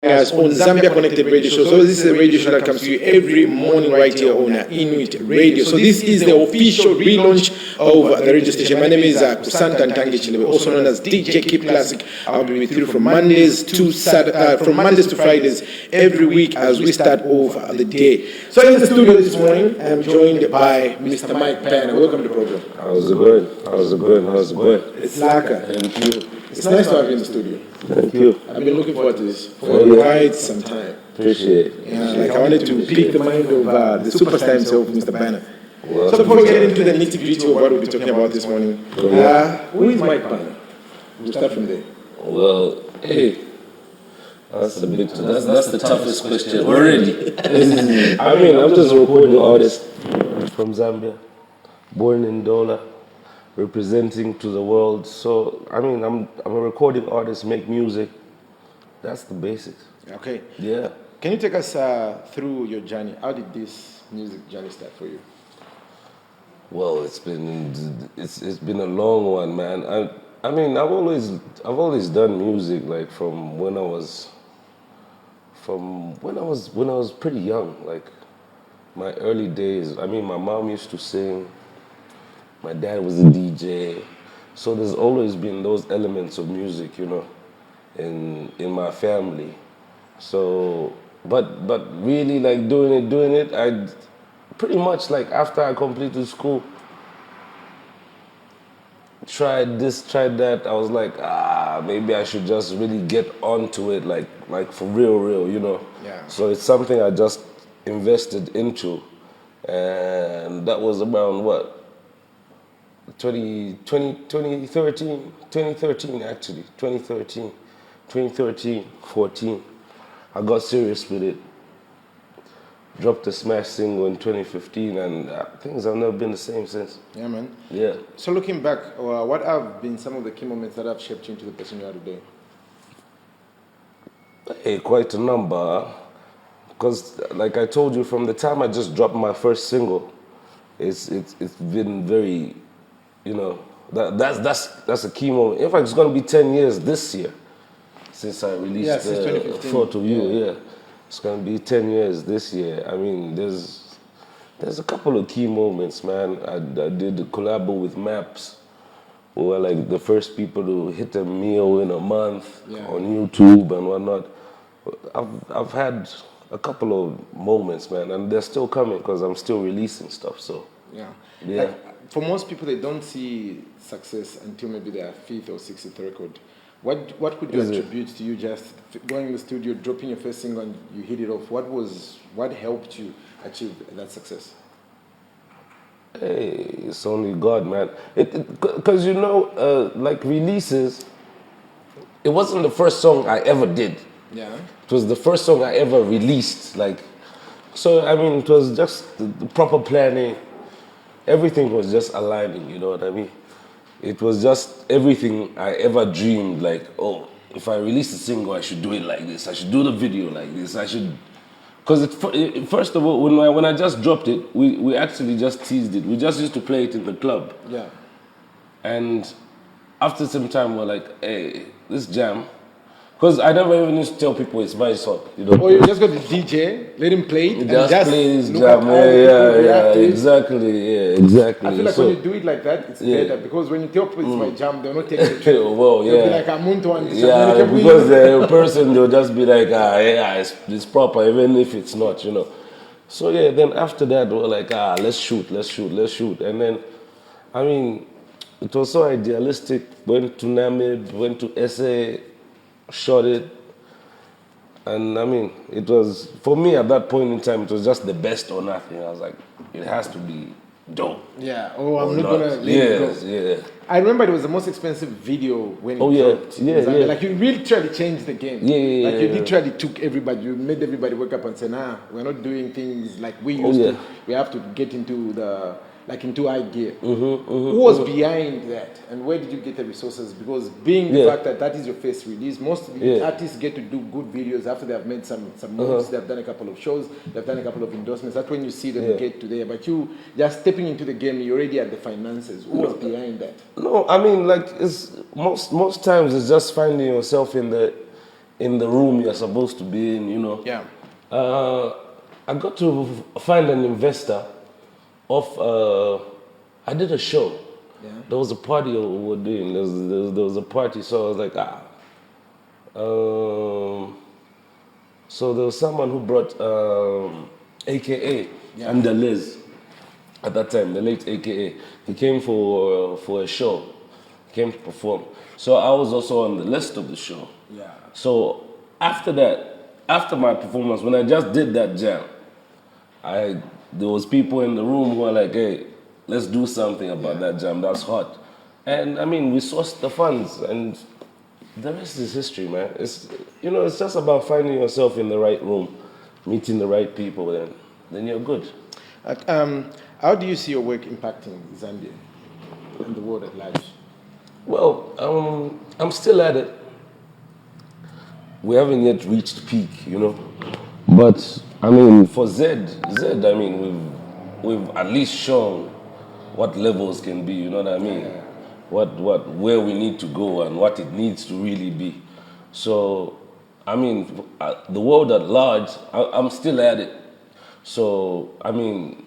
Us on Zambia Connected Radio Show. So this is a radio show that comes to you every morning right here on Inuit Radio. So this is the official relaunch of the radio station. My name is Kusanta Ntange Chilebe, also known as DJ Keep Classic. I'll be with you from Mondays to Fridays every week as we start off the day. So in the studio this morning, I'm joined by Mr. Mike Pan. Welcome to the program. How's it going? It's Lusaka. Thank you. It's nice to have you in the studio. Thank you. I've been looking forward to this for quite some time. Appreciate it. Yeah, like I wanted to pick the mind of the superstar himself, Mr. Banner. So before we get into the nitty-gritty of what we'll be talking about this morning, who is Mike Banner? We'll start from there. Well, hey, that's the toughest question already. I mean, I'm just a recording artist from Zambia, born in Dola, representing to the world. So, I mean, I'm a recording artist, make music. That's the basics. Okay. Yeah. Can you take us through your journey? How did this music journey start for you? Well, it's been a long one, man. I mean, I've always done music like from when I was pretty young, like my early days. I mean, my mom used to sing. My dad was a DJ, so there's always been those elements of music, you know, in my family. So, but really, like doing it, I pretty much like after I completed school, tried this, tried that. I was like, maybe I should just really get onto it, like for real, you know. Yeah. So it's something I just invested into, and that was around what? 2013 actually, 2013, 14. I got serious with it. Dropped a smash single in 2015 and things have never been the same since. Yeah, man. Yeah. So looking back, what have been some of the key moments that have shaped you into the person you are today? Hey, quite a number. Because like I told you, from the time I just dropped my first single, it's been very, you know, that's a key moment. In fact, it's going to be 10 years this year since I released Thought of You. Yeah, it's going to be 10 years this year. I mean, there's a couple of key moments, man. I did the collab with Maps. We were like the first people to hit a meal in a month on YouTube and whatnot. I've had a couple of moments, man, and they're still coming because I'm still releasing stuff. So yeah. Like, for most people, they don't see success until maybe their 5th or 6th record. What could you attribute to you just going in the studio, dropping your first single, and you hit it off? What helped you achieve that success? Hey, it's only God, man. Because you know, like releases, it wasn't the first song I ever did. Yeah. It was the first song I ever released. Like, so I mean, it was just the proper planning. Everything was just aligning, you know what I mean? It was just everything I ever dreamed, like, oh, if I release a single, I should do it like this. I should do the video like this. I should, because first of all, when I just dropped it, we actually just teased it. We just used to play it in the club. Yeah. And after some time, we're like, hey, this jam. Because I never even used to tell people it's my song, you know. Or you just got the DJ, let him play it, and just play his look jam. Yeah, exactly. I feel like when you do it like that, it's better, because when you tell people it's my jam, they'll not take it. Well, they'll be like, I'm on to because the person, they'll just be like, it's proper, even if it's not, you know. So yeah, then after that, we're like, let's shoot. And then, I mean, it was so idealistic. Went to Namib, went to SA, shot it, and I mean, it was, for me at that point in time, it was just the best or nothing. I was like, it has to be dope. Yeah, I'm not gonna let it go. Yeah. I remember it was the most expensive video when it dropped. Like you really literally changed the game. Like you literally took everybody, you made everybody wake up and say, we're not doing things like we used to. We have to get into into high gear. Who was behind that, and where did you get the resources? Because being the fact that is your first release, most artists get to do good videos after they have made some moves, they've done a couple of shows, they've done a couple of endorsements. That's when you see them get to there. But you just stepping into the game, you already had the finances. Who was behind that? No, I mean, like, it's most times it's just finding yourself in the in the room you're supposed to be in, you know. Yeah. I got to find an investor I did a show. Yeah. There was a party we were doing. There was a party, so I was like, so there was someone who brought AKA and the Liz at that time, the late AKA. He came for a show. He came to perform. So I was also on the list of the show. Yeah. So after that, after my performance, when I just did that jam, there was people in the room who were like, hey, let's do something about that jam. That's hot. And I mean, we sourced the funds, and the rest is history, man. It's just about finding yourself in the right room, meeting the right people, and then you're good. How do you see your work impacting Zambia and the world at large? Well, I'm still at it. We haven't yet reached peak, you know. But I mean, for Z, I mean, we've at least shown what levels can be. You know what I mean? Where we need to go and what it needs to really be. So, I mean, the world at large, I'm still at it. So, I mean,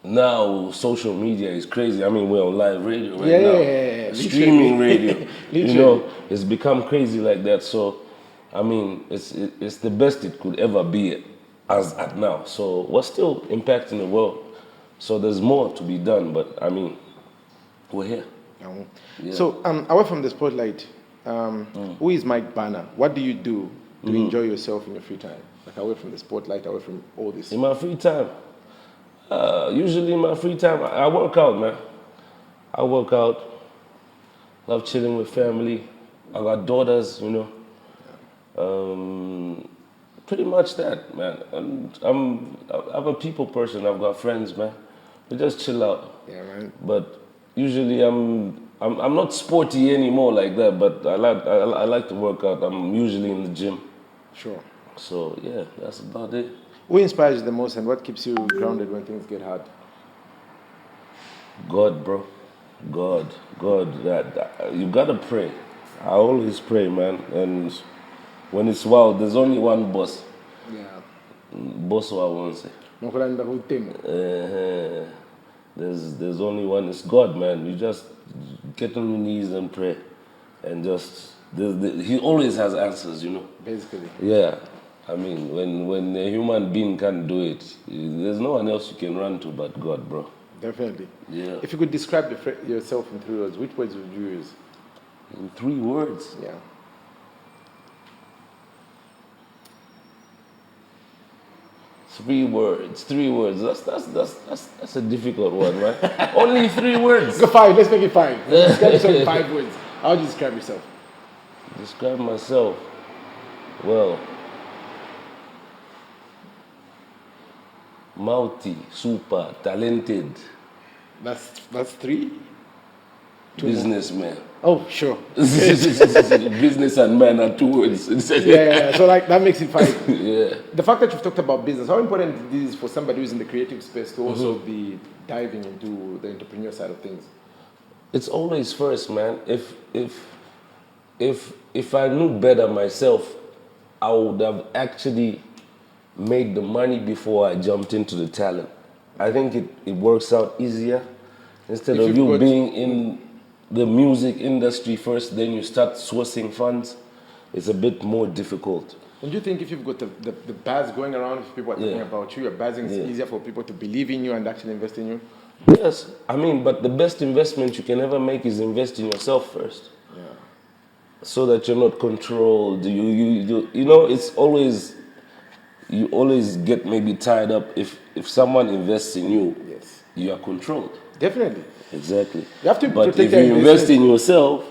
now social media is crazy. I mean, we're on live radio right now. Yeah. Streaming radio. You know, it's become crazy like that. So, I mean, it's the best it could ever be as at now. So we're still impacting the world. So there's more to be done, but I mean, we're here. Yeah. So away from the spotlight, who is Mike Banner? What do you do to enjoy yourself in your free time? Like away from the spotlight, away from all this. In my free time, usually in my free time, I work out, man. I work out. Love chilling with family. I got daughters, you know. Pretty much that, man. I'm a people person. I've got friends, man. We just chill out. Yeah, man. But usually I'm not sporty anymore like that. But I like to work out. I'm usually in the gym. Sure. So yeah, that's about it. Who inspires you the most, and what keeps you grounded when things get hard? God, bro. God. You gotta pray. I always pray, man. And when it's wild, there's only one boss. Yeah. Boss, what I want to say. There's only one. It's God, man. You just get on your knees and pray, and just He always has answers, you know. Basically. Yeah. I mean, when a human being can't do it, there's no one else you can run to but God, bro. Definitely. Yeah. If you could describe yourself in 3 words, which words would you use? In 3 words? Yeah. 3 words. That's a difficult one, right? Only 3 words. Go 5. Let's make it 5. Describe yourself in 5 words. How would you describe yourself? Describe myself. Well, multi, super, talented. That's 3. Businessman. Oh, sure. Business and man are 2 words. Yeah. So like that makes it 5. Yeah. The fact that you've talked about business, how important it is for somebody who's in the creative space to also be diving into the entrepreneur side of things? It's always first, man. If I knew better myself, I would have actually made the money before I jumped into the talent. I think it works out easier. Instead of you being in the music industry first, then you start sourcing funds, it's a bit more difficult. And do you think if you've got the buzz going around, if people are talking about you, your buzzing, it's easier for people to believe in you and actually invest in you? Yes. I mean, but the best investment you can ever make is invest in yourself first. Yeah. So that you're not controlled. You know, it's always, you always get maybe tied up if someone invests in you, yes, you are controlled. Definitely. Exactly. You have to but if you invest in yourself,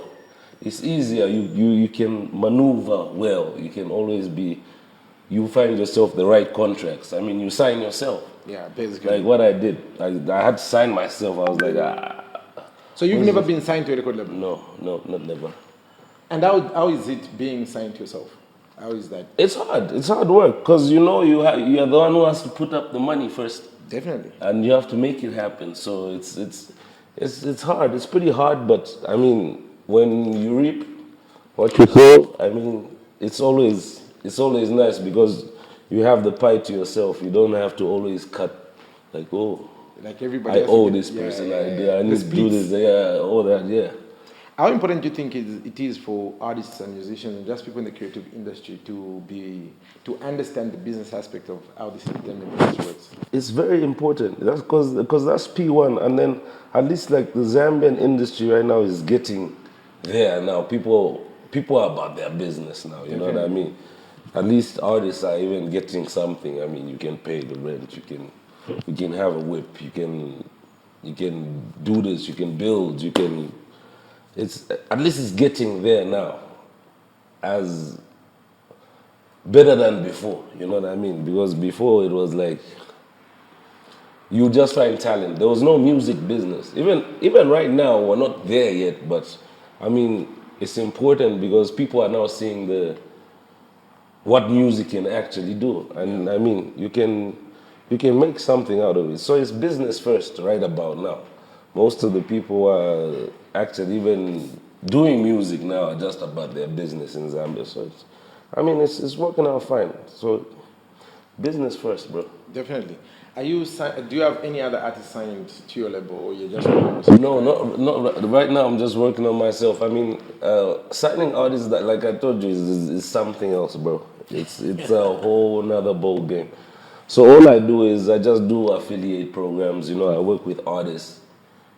it's easier. You can maneuver well. You can always you find yourself the right contracts. I mean, you sign yourself. Yeah, basically. Like what I did. I had to sign myself. I was like, So you've never been signed to a record label? No, not never. And how is it being signed to yourself? How is that? It's hard. It's hard work because you're the one who has to put up the money first. Definitely. And you have to make it happen. So it's hard. It's pretty hard. But I mean, when you reap what you sow, I mean, it's always it's always nice because you have the pie to yourself. You don't have to always cut like, oh, like everybody. I owe this person. I need to do this. All that. Yeah. How important do you think it is for artists and musicians and just people in the creative industry to understand the business aspect of how this entertainment industry works? It's very important. That's because that's P1, and then at least like the Zambian industry right now is getting there now. People are about their business now. You know what I mean? At least artists are even getting something. I mean, you can pay the rent. You can have a whip. You can do this. You can build. You can. It's at least it's getting there now, as better than before. You know what I mean? Because before it was like you just find talent. There was no music business. Even right now we're not there yet. But I mean, it's important because people are now seeing what music can actually do, and I mean you can make something out of it. So it's business first right about now. Most of the people are actually even doing music now are just about their business in Zambia. So it's working out fine. So business first, bro. Definitely. Do you have any other artists signed to your label, or you're just No, not right now. I'm just working on myself. I mean, signing artists that, like I told you, is something else, bro. It's a whole nother ball game. So all I do is I just do affiliate programs. You know, I work with artists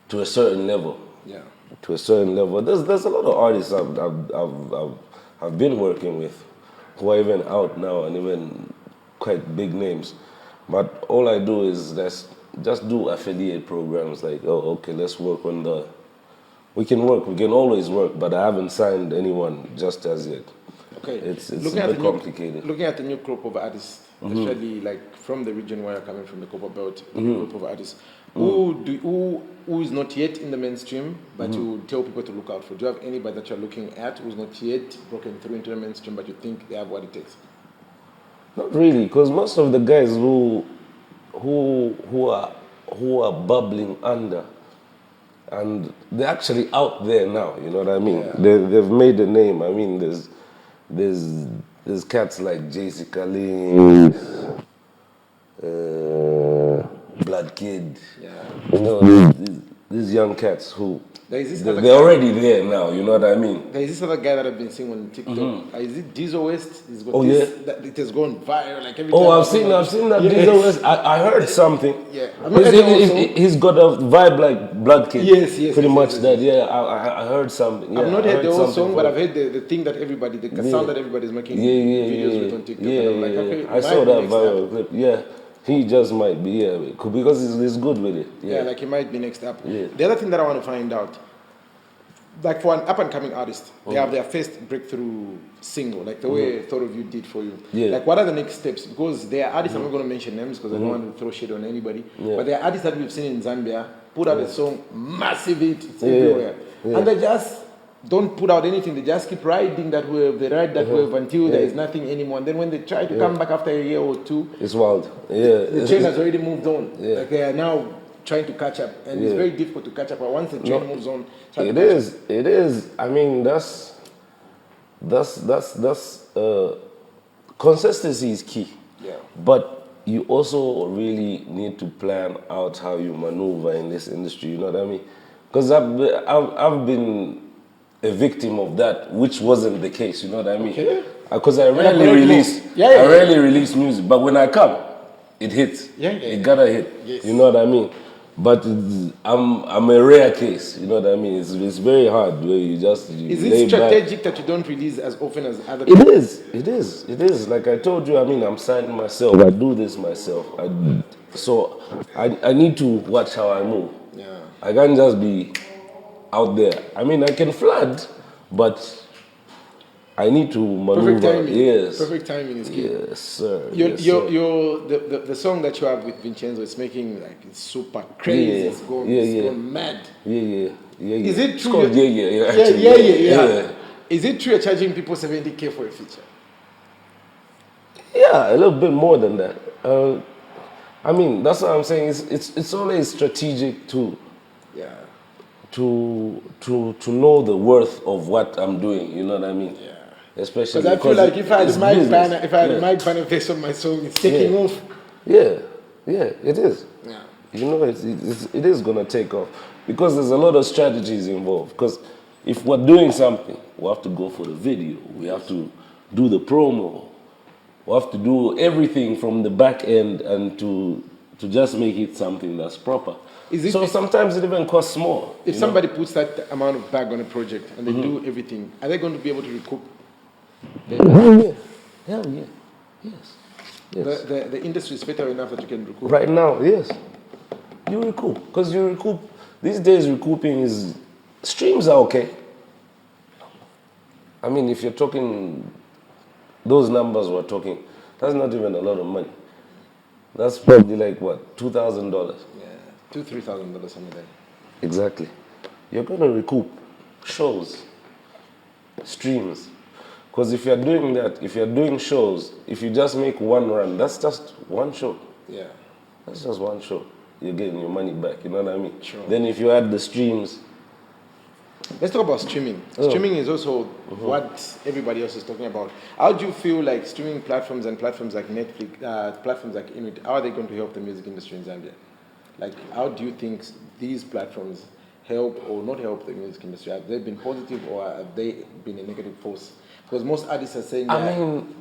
to a certain level. Yeah. To a certain level. There's a lot of artists I've been working with who are even out now and even quite big names. But all I do is just do affiliate programs. Like, oh, okay, let's work on we can always work, but I haven't signed anyone just as yet. Okay. It's a bit complicated. Looking at the new crop of artists, especially like from the region where you're coming from, the Copper Belt, group of artists, who is not yet in the mainstream, but you tell people to look out for? Do you have anybody that you're looking at who's not yet broken through into the mainstream, but you think they have what it takes? Not really, because most of the guys who are bubbling under, and they're actually out there now. You know what I mean? Yeah. They've made a name. I mean, there's cats like Jessica Lee, Blood Kid. Yeah. You know, these young cats who they're already there now. You know what I mean? There is this other guy that I've been seeing on TikTok. Is it Diesel West? He's got it has gone viral. Like every time I've seen that Diesel West. I heard something. Yeah. He's got a vibe like Blood Kid. Yes. Pretty much that. Yeah, I heard something. Yeah, I've not heard the whole song, but I've heard the thing that the sound that everybody's making videos with on TikTok. Yeah, and I'm like, okay, I saw that viral clip. Yeah. He just might be, because he's good with it. Yeah, like he might be next up. Yeah. The other thing that I want to find out, like for an up-and-coming artist, they have their first breakthrough single, like the way Thought of You did for you. Yeah. Like, what are the next steps? Because there are artists, I'm not going to mention names because I don't want to throw shit on anybody, but there are artists that we've seen in Zambia put out a song, massive hit, it's everywhere. Yeah. And they just don't put out anything. They just keep riding that wave. They ride that wave until there is nothing anymore. And then when they try to come back after a year or two, it's wild. The train has already moved on. Yeah. Like they are now trying to catch up, and it's very difficult to catch up. But once the train moves on, it is. I mean, that's consistency is key. Yeah. But you also really need to plan out how you maneuver in this industry. You know what I mean? Because I've been a victim of that, which wasn't the case. You know what I mean? Because I rarely release music, but when I come, it hits. It gotta hit. Yes. You know what I mean? But I'm a rare case. You know what I mean? It's very hard where you just. Is it strategic that you don't release as often as other people? It is. Like I told you, I mean, I'm signing myself. I do this myself. So I need to watch how I move. Yeah. I can't just be out there. I mean, I can flood, but I need to maneuver. Perfect timing. Yes. Perfect timing is key. Yes, sir. The song that you have with Vincenzo, it's making it's super crazy. It's gone mad. Yeah. Is it true? It's called Yeah. Is it true you're charging people 70K for a feature? Yeah, a little bit more than that. I mean, that's what I'm saying. It's always strategic to know the worth of what I'm doing. You know what I mean? Yeah. especially because I feel like if I had a mic banner face on my song, it's taking off. Yeah, it is. Yeah. You know, it is going to take off because there's a lot of strategies involved. Because if we're doing something, we have to go for the video. We have to do the promo. We have to do everything from the back end and to just make it something that's proper. So sometimes it even costs more. If somebody puts that amount of bag on a project and they do everything, are they going to be able to recoup? Hell yeah. Yes. The industry is better enough that you can recoup. Right now, yes. You recoup. Because you recoup. These days, recouping is... Streams are okay. I mean, if you're talking... Those numbers we're talking, that's not even a lot of money. That's probably like, what, $2,000? Yeah, $2,000, $3,000 something like that. Exactly. You're going to recoup shows, streams. Because if you're doing that, if you're doing shows, if you just make one run, that's just one show. Yeah. That's just one show. You're getting your money back, you know what I mean? Sure. Then if you add the streams... Let's talk about streaming. Streaming is also what everybody else is talking about. How do you feel like streaming platforms and platforms like Netflix, platforms like Inuit, how are they going to help the music industry in Zambia? Like, how do you think these platforms help or not help the music industry? Have they been positive or have they been a negative force? Because most artists are saying that... I mean,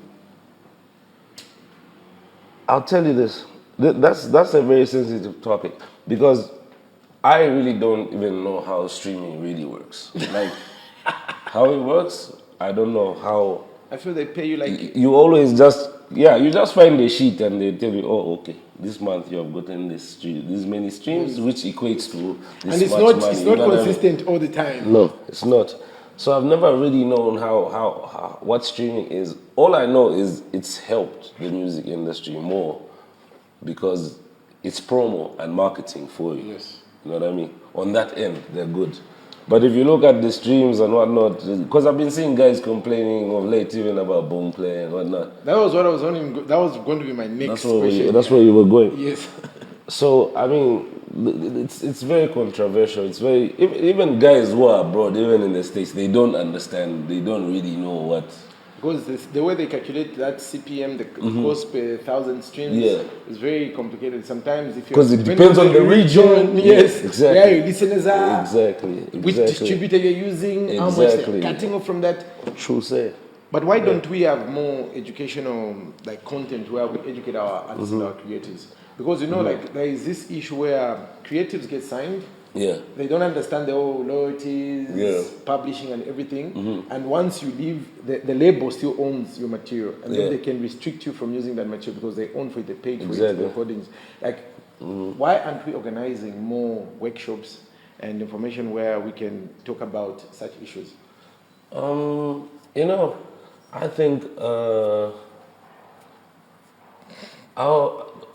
I'll tell you this. That's a very sensitive topic because I really don't even know how streaming really works. Like, how it works, I don't know how... I feel they pay you like... You always just... Yeah, you just find the sheet and they tell you, oh, okay, this month you have gotten this many streams, which equates to this much money. It's not consistent all the time. No, it's not. So I've never really known how what streaming is. All I know is it's helped the music industry more because it's promo and marketing for you. Yes. You know what I mean? On that end, they're good. But if you look at the streams and whatnot, because I've been seeing guys complaining of late even about Boomplay and whatnot. That was what I was wondering. That was going to be my next question. That's where you were going. Yes. So, I mean, it's very controversial. It's very... Even guys who are abroad, even in the States, they don't understand. They don't really know what... Because the way they calculate that CPM, the cost per 1,000 streams, is very complicated. Sometimes if you... Because it depends on the region. Yes, exactly. Where your listeners are. Exactly. Which distributor you're using, how much they're cutting off from that. True say. But why don't we have more educational content where we educate our artists and our creators? Because, there is this issue where creatives get signed. Yeah. They don't understand the whole loyalties, publishing and everything. And once you leave, the label still owns your material. And then they can restrict you from using that material because they own for it, they paid for it, the recordings. Why aren't we organizing more workshops and information where we can talk about such issues? I think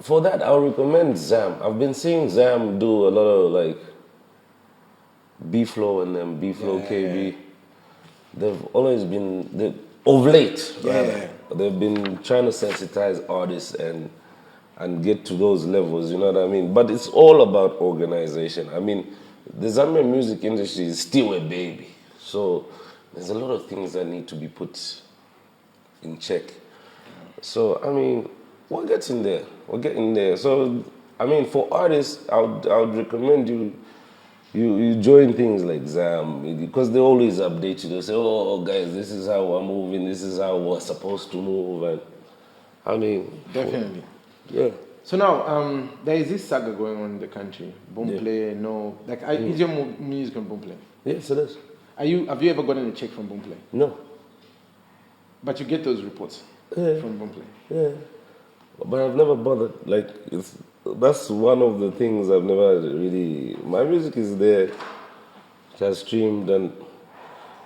for that I'll recommend Zam. I've been seeing Zam do a lot of B-Flow and then B-Flow KB. They've always been, of late, they've been trying to sensitize artists and get to those levels, you know what I mean? But it's all about organization. I mean, the Zambian music industry is still a baby. So there's a lot of things that need to be put in check. So, I mean, we're getting there. We're getting there. So, I mean, for artists, I would recommend you join things like Zam, because they always update you. They say, oh, guys, this is how we're moving. This is how we're supposed to move. And I mean... Definitely. Yeah. So now, there is this saga going on in the country. Boomplay, is your music on Boomplay? Yes, it is. Have you ever gotten a check from Boomplay? No. But you get those reports from Boomplay? Yeah. But I've never bothered. That's one of the things I've never really... My music is there, it has streamed, and...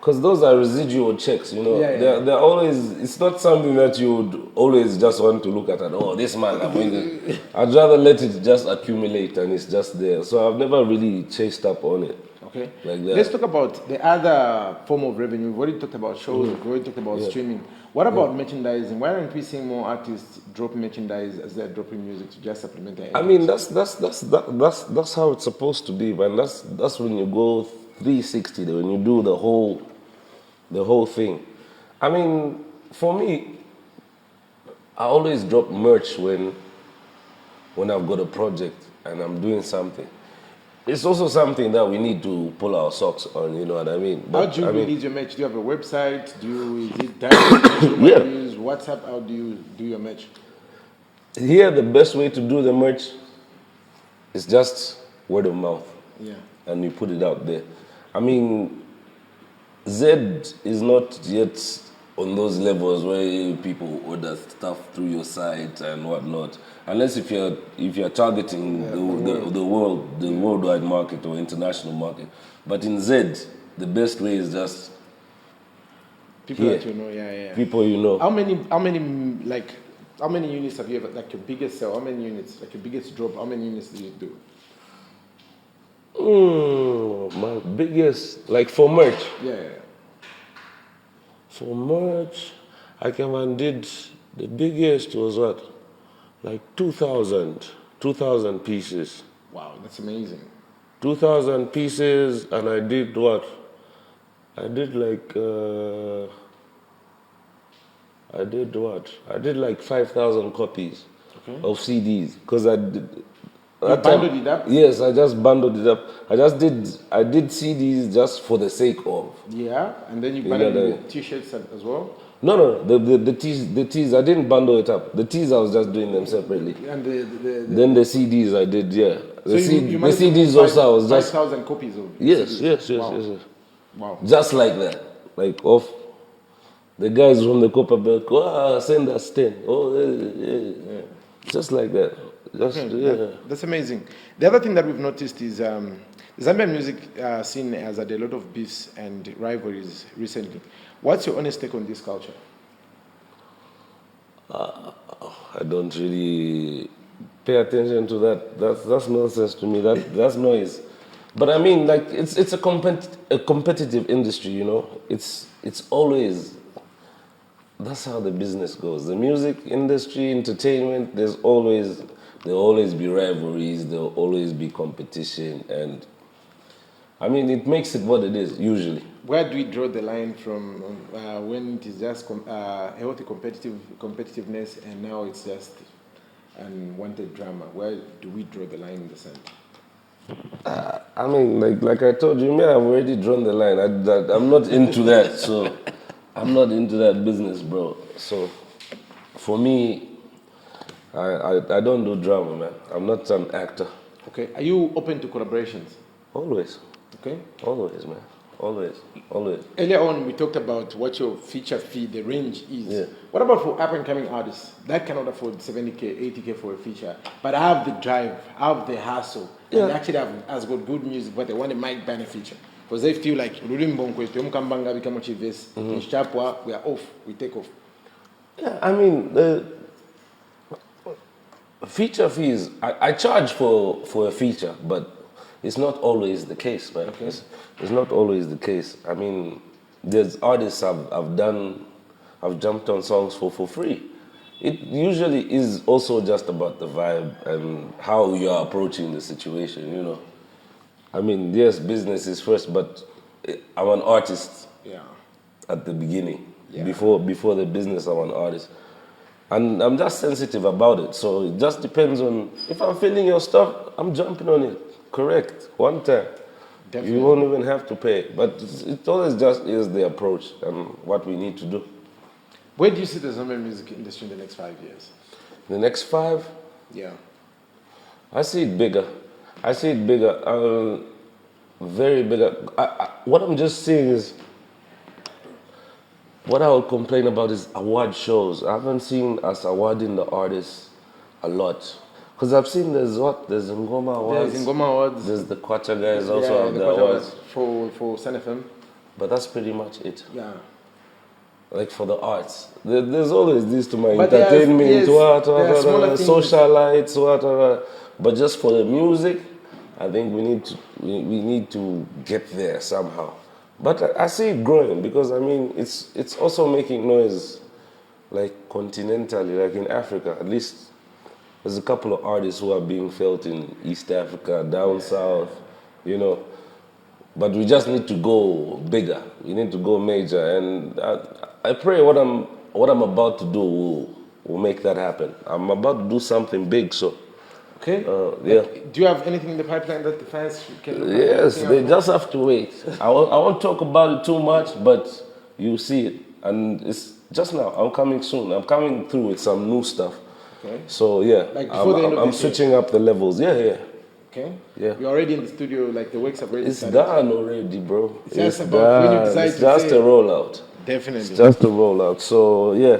Because those are residual checks, They're always... It's not something that you would always just want to look at and, oh, this man, I'd rather let it just accumulate and it's just there. So I've never really chased up on it. Okay. Like that. Let's talk about the other form of revenue. We've already talked about shows, we've already talked about streaming. What about merchandising? Why aren't we seeing more artists drop merchandise as they're dropping music to just supplement their income? I mean, that's how it's supposed to be, man. That's when you go 360, when you do the whole thing. I mean, for me, I always drop merch when I've got a project and I'm doing something. It's also something that we need to pull our socks on, you know what I mean? But, how do you release your merch? Do you have a website? Is it direct? Do you use WhatsApp? How do you do your merch? Here, the best way to do the merch is just word of mouth. Yeah. And you put it out there. I mean, Z is not yet on those levels where people order stuff through your site and whatnot. Unless if you're targeting the worldwide market or international market. But in Z, the best way is just people that you know, people you know. How many units have you ever, like your biggest sell? How many units? Like your biggest drop? How many units do you do? My biggest, like for merch. Yeah. For merch, I came and did, the biggest was what? Like 2,000 pieces. Wow, that's amazing. 2,000 pieces, and I did what? I did like 5,000 copies of CDs, because I did. You bundled it up? Yes, I just bundled it up. I did CDs just for the sake of. Yeah, and then you bundled it with T-shirts as well? No. The tees, I didn't bundle it up. The tees, I was just doing them separately. And then the CDs I did, yeah. The CDs also, I was just 5,000 copies of yes, CDs. Yes. Wow. Just like that, like off. The guys from the Copperbelt, send us 10. Yeah. Just like that. That's amazing. The other thing that we've noticed is the Zambian music scene has had a lot of beefs and rivalries recently. What's your honest take on this culture? I don't really pay attention to that. That's nonsense to me. That's noise. But I mean, like it's a competitive industry, you know. It's always. That's how the business goes. The music industry, entertainment, there'll always be rivalries, there'll always be competition, and I mean, it makes it what it is, usually. Where do we draw the line from when it is just healthy competitiveness and now it's just unwanted drama? Where do we draw the line in the sand? I mean, like I told you, I've already drawn the line. I'm not into that, so I'm not into that business, bro. So for me, I don't do drama, man. I'm not an actor. Okay. Are you open to collaborations? Always. Okay. Always, man. Always. Earlier on, we talked about what your feature fee, the range is. Yeah. What about for up-and-coming artists that cannot afford 70K, 80K for a feature, but have the drive, have the hustle, and actually has got good music, but they want a mic band feature? Because they feel like, we are off, we take off. Yeah, I mean, the feature fees, I charge for a feature, but it's not always the case, man. Okay. It's not always the case. I mean, there's artists I've jumped on songs for free. It usually is also just about the vibe and how you are approaching the situation, you know. I mean, yes, business is first, but I'm an artist at the beginning. Yeah. Before the business, I'm an artist. And I'm just sensitive about it. So it just depends on, if I'm feeling your stuff, I'm jumping on it. Correct. One time. Definitely. You won't even have to pay. But it always just is the approach and what we need to do. Where do you see the Zambian music industry in the next 5 years? The next 5? Yeah. I see it bigger. Very bigger. What I'm just seeing is, what I would complain about is award shows. I haven't seen us awarding the artists a lot. Because I've seen there's Ngoma Awards. There's Ngoma Awards. There's the Kwacha guys also have the awards. For Sun FM. But that's pretty much it. Yeah. Like for the arts. There's always this to my entertainment, socialites, But just for the music, I think we need to get there somehow. But I see it growing because I mean it's also making noise like continentally, like in Africa. At least there's a couple of artists who are being felt in East Africa, down south, you know. But we just need to go bigger. We need to go major, and I pray what I'm about to do will make that happen. I'm about to do something big, so. Okay. Yeah. Do you have anything in the pipeline that the fans can look at? Yes, they just have to wait. I won't talk about it too much, but you see it, and it's just now. I'm coming soon. I'm coming through with some new stuff. Okay. So yeah, like before the end of I'm switching up the levels. Yeah. Okay. Yeah. You're already in the studio. Like the works have already started. It's done already, bro. It's just about when you decide it's just a rollout. Definitely. It's just a rollout. So yeah,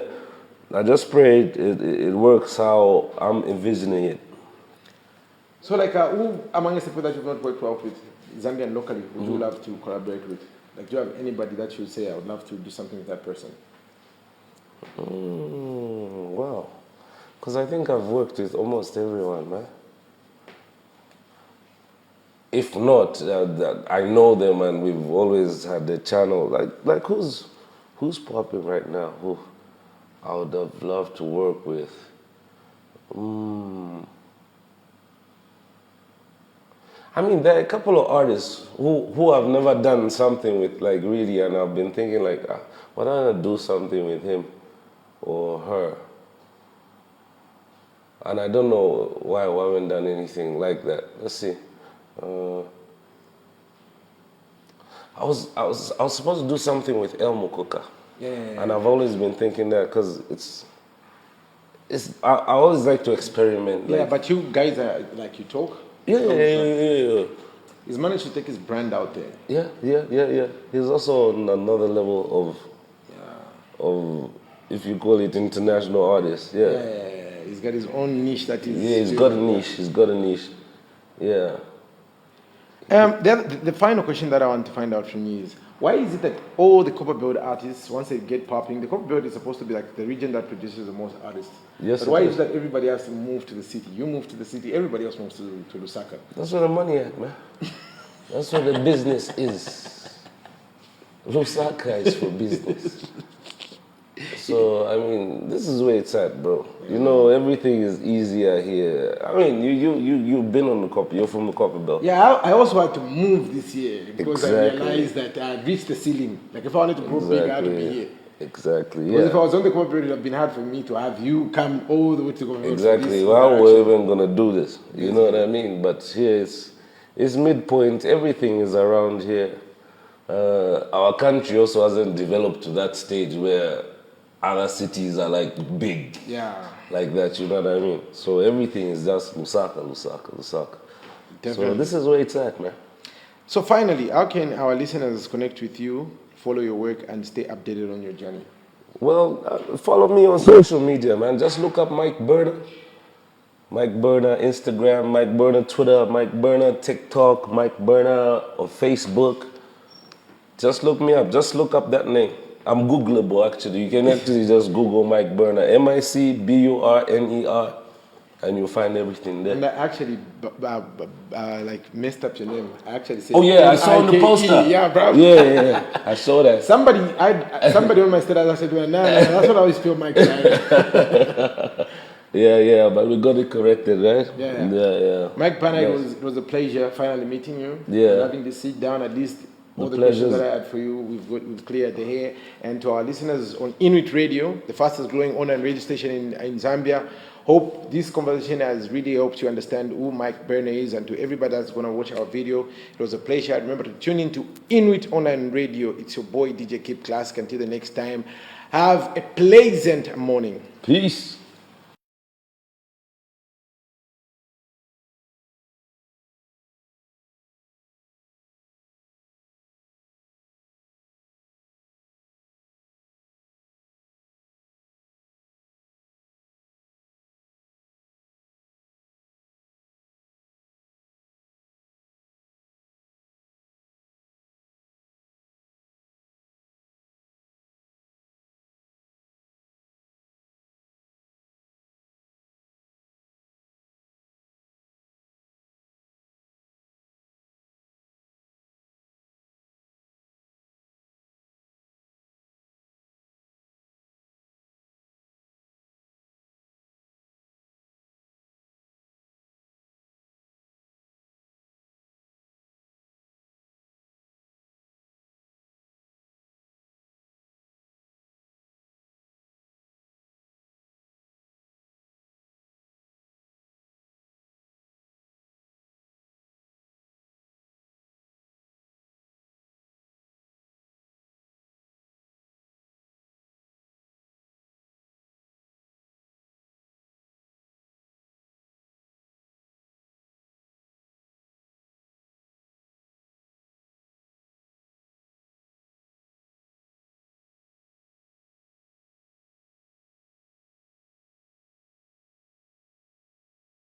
I just pray it works how I'm envisioning it. So like who among the people that you've not worked well with, Zambian locally, would you love to collaborate with? Like do you have anybody that you would say I would love to do something with that person? Wow. Because I think I've worked with almost everyone, man. If not, I know them and we've always had the channel. Like who's popping right now? Who I would have loved to work with? I mean, there are a couple of artists who I've never done something with, like really, and I've been thinking like, why don't I do something with him or her? And I don't know why I haven't done anything like that. Let's see. I was supposed to do something with El Mukuka. Yeah. And I've always been thinking that because I always like to experiment. Yeah, like, but you guys are like you talk. Yeah. He's managed to take his brand out there. Yeah. He's also on another level of if you call it international artist. Yeah. He's got his own niche that is. Yeah, he's got a niche. Yeah. The final question that I want to find out from you is, why is it that all the copper belt artists, once they get popping, the copper belt is supposed to be like the region that produces the most artists. Yes, but why is it that everybody has to move to the city? You move to the city, everybody else moves to Lusaka. That's where the money at, man. That's where the business is. Lusaka is for business. So, I mean, this is where it's at, bro. You know, everything is easier here. I mean, you've been on the copper. You're from the copper belt. Yeah, I also had to move this year because I realized that I had reached the ceiling. Like, if I wanted to grow big, I had to be here. Exactly, Because if I was on the copper belt, it would have been hard for me to have you come all the way to the copper belt. Exactly. Well, we're even going to do this. You know what I mean? But here it's midpoint. Everything is around here. Our country also hasn't developed to that stage where other cities are like big, like that, you know what I mean? So everything is just Lusaka. Definitely. So this is where it's at, man. So finally, how can our listeners connect with you, follow your work, and stay updated on your journey? Well, follow me on social media, man. Just look up Mike Burner. Mike Burner, Instagram, Mike Burner, Twitter, Mike Burner, TikTok, Mike Burner on Facebook. Just look me up. Just look up that name. I'm Googleable, actually. You can actually just Google Mike Burner, MICBURNER, and you'll find everything there. And I actually like messed up your name. I actually said. Oh yeah, I saw on the poster. Yeah, bro. Yeah, I saw that. Somebody on my status, I said, well, nah, that's what I always feel, Mike. Yeah, but we got it corrected, right? Yeah. Mike Burner, it was a pleasure finally meeting you. Yeah. Having this sit down, at least. All the questions that I had for you, we've cleared the hair. And to our listeners on Inuit Radio, the fastest growing online radio station in Zambia, hope this conversation has really helped you understand who Mike Burner is. And to everybody that's going to watch our video, it was a pleasure. Remember to tune in to Inuit Online Radio. It's your boy, DJ Kip Classic. Until the next time, have a pleasant morning. Peace.